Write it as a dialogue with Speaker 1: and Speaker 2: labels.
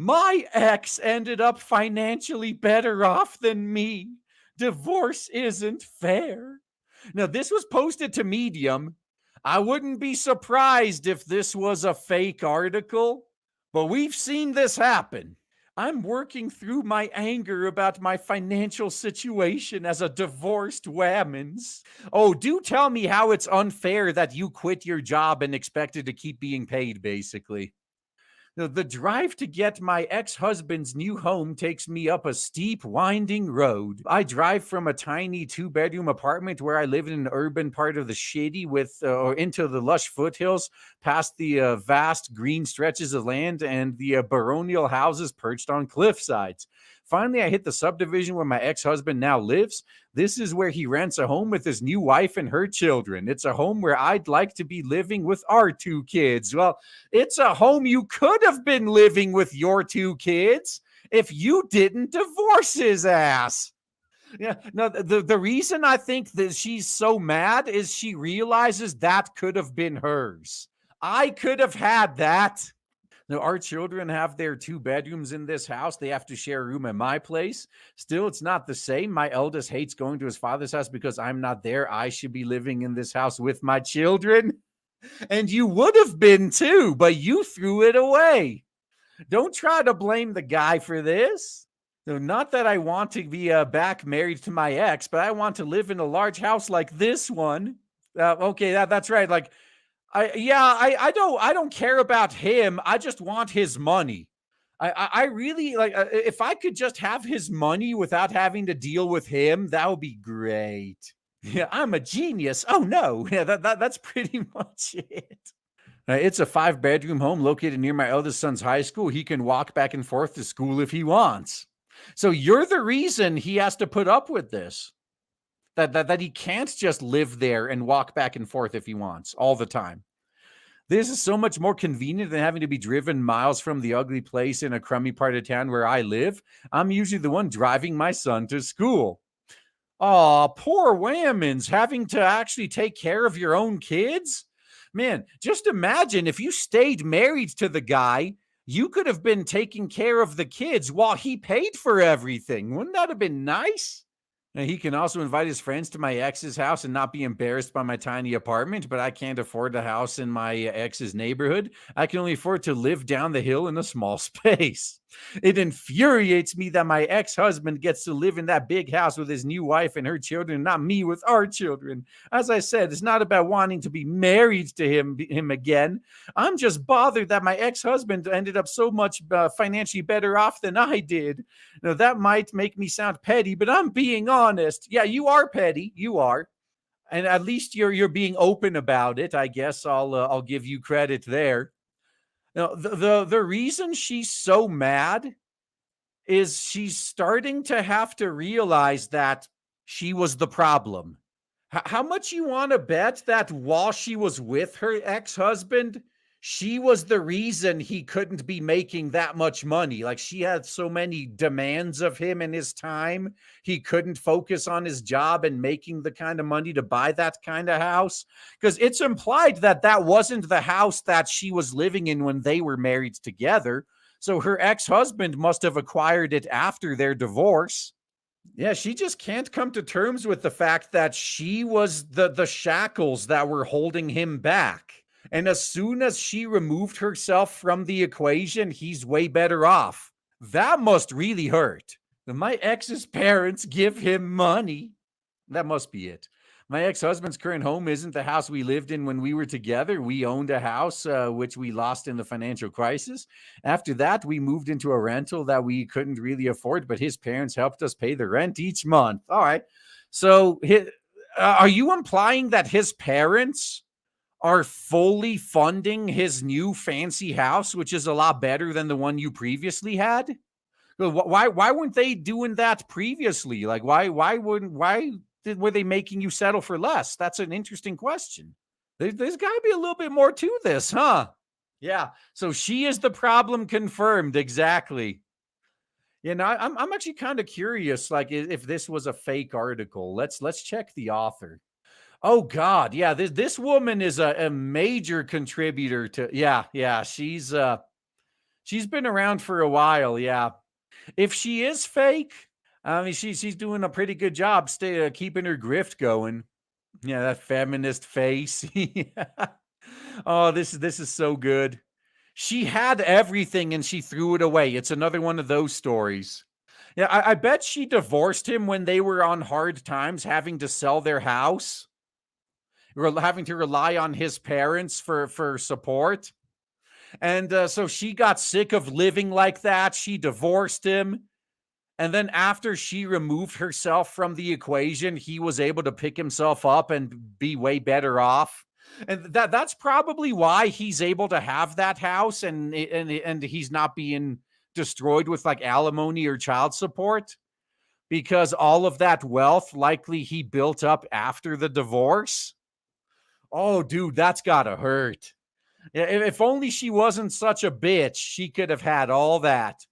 Speaker 1: My ex ended up financially better off than me. Divorce isn't fair. Now, this was posted to Medium. I wouldn't be surprised if this was a fake article, but we've seen this happen. I'm working through my anger about my financial situation as a divorced whammons. Oh, do tell me how it's unfair that you quit your job and expected to keep being paid, basically. The drive to get my ex-husband's new home takes me up a steep, winding road. I drive from a tiny two-bedroom apartment where I live in an urban part of the city or into the lush foothills, past the vast green stretches of land and the baronial houses perched on cliff sides. Finally, I hit the subdivision where my ex-husband now lives. This is where he rents a home with his new wife and her children. It's a home where I'd like to be living with our two kids. Well, it's a home you could have been living with your two kids if you didn't divorce his ass. Yeah, no, the reason I think that she's so mad is she realizes that could have been hers. I could have had that. Now, our children have their two bedrooms in this house. They have to share a room at my place. Still, it's not the same. My eldest hates going to his father's house because I'm not there. I should be living in this house with my children. And you would have been too, but you threw it away. Don't try to blame the guy for this. No, not that I want to be back married to my ex, but I want to live in a large house like this one. Okay, that's right. Like, I don't care about him. I just want his money. I really like if I could just have his money without having to deal with him, that would be great. Yeah, I'm a genius. Oh no, yeah, that's pretty much it. It's a 5-bedroom home located near my eldest son's high school. He can walk back and forth to school if he wants. So you're the reason he has to put up with this. That he can't just live there and walk back and forth if he wants all the time. This is so much more convenient than having to be driven miles from the ugly place in a crummy part of town where I live. I'm usually the one driving my son to school. Aw, poor whammons, having to actually take care of your own kids? Man, just imagine if you stayed married to the guy, you could have been taking care of the kids while he paid for everything. Wouldn't that have been nice? He can also invite his friends to my ex's house and not be embarrassed by my tiny apartment, but I can't afford a house in my ex's neighborhood. I can only afford to live down the hill in a small space. It infuriates me that my ex-husband gets to live in that big house with his new wife and her children, not me with our children. As I said, it's not about wanting to be married to him again. I'm just bothered that my ex-husband ended up so much financially better off than I did. Now, that might make me sound petty, but I'm being honest. Yeah, you are petty. You are. And at least you're being open about it. I guess I'll give you credit there. Now, the reason she's so mad is she's starting to have to realize that she was the problem. How much you want to bet that while she was with her ex-husband, she was the reason he couldn't be making that much money? Like, she had so many demands of him and his time. He couldn't focus on his job and making the kind of money to buy that kind of house. Because it's implied that that wasn't the house that she was living in when they were married together. So her ex-husband must have acquired it after their divorce. Yeah, she just can't come to terms with the fact that she was the shackles that were holding him back. And as soon as she removed herself from the equation, he's way better off. That must really hurt. My ex's parents give him money. That must be it. My ex-husband's current home isn't the house we lived in when we were together. We owned a house, which we lost in the financial crisis. After that, we moved into a rental that we couldn't really afford, but his parents helped us pay the rent each month. All right. So are you implying that his parents are fully funding his new fancy house, which is a lot better than the one you previously had? Why weren't they doing that previously? Like, why were they making you settle for less? That's an interesting question. There's got to be a little bit more to this, huh? Yeah. So she is the problem confirmed. Exactly. You know, I'm actually kind of curious, like, if this was a fake article. Let's check the author. Oh God, yeah. This woman is a major contributor to. Yeah. She's She's been around for a while, yeah. If she is fake, I mean, she's doing a pretty good job keeping her grift going. Yeah, that feminist face. Yeah. Oh, this is so good. She had everything and she threw it away. It's another one of those stories. Yeah, I bet she divorced him when they were on hard times, having to sell their house, having to rely on his parents for support. And so she got sick of living like that. She divorced him. And then after she removed herself from the equation, he was able to pick himself up and be way better off. And that's probably why he's able to have that house and he's not being destroyed with like alimony or child support, because all of that wealth likely he built up after the divorce. Oh, dude, that's gotta hurt. Yeah, if only she wasn't such a bitch, she could have had all that.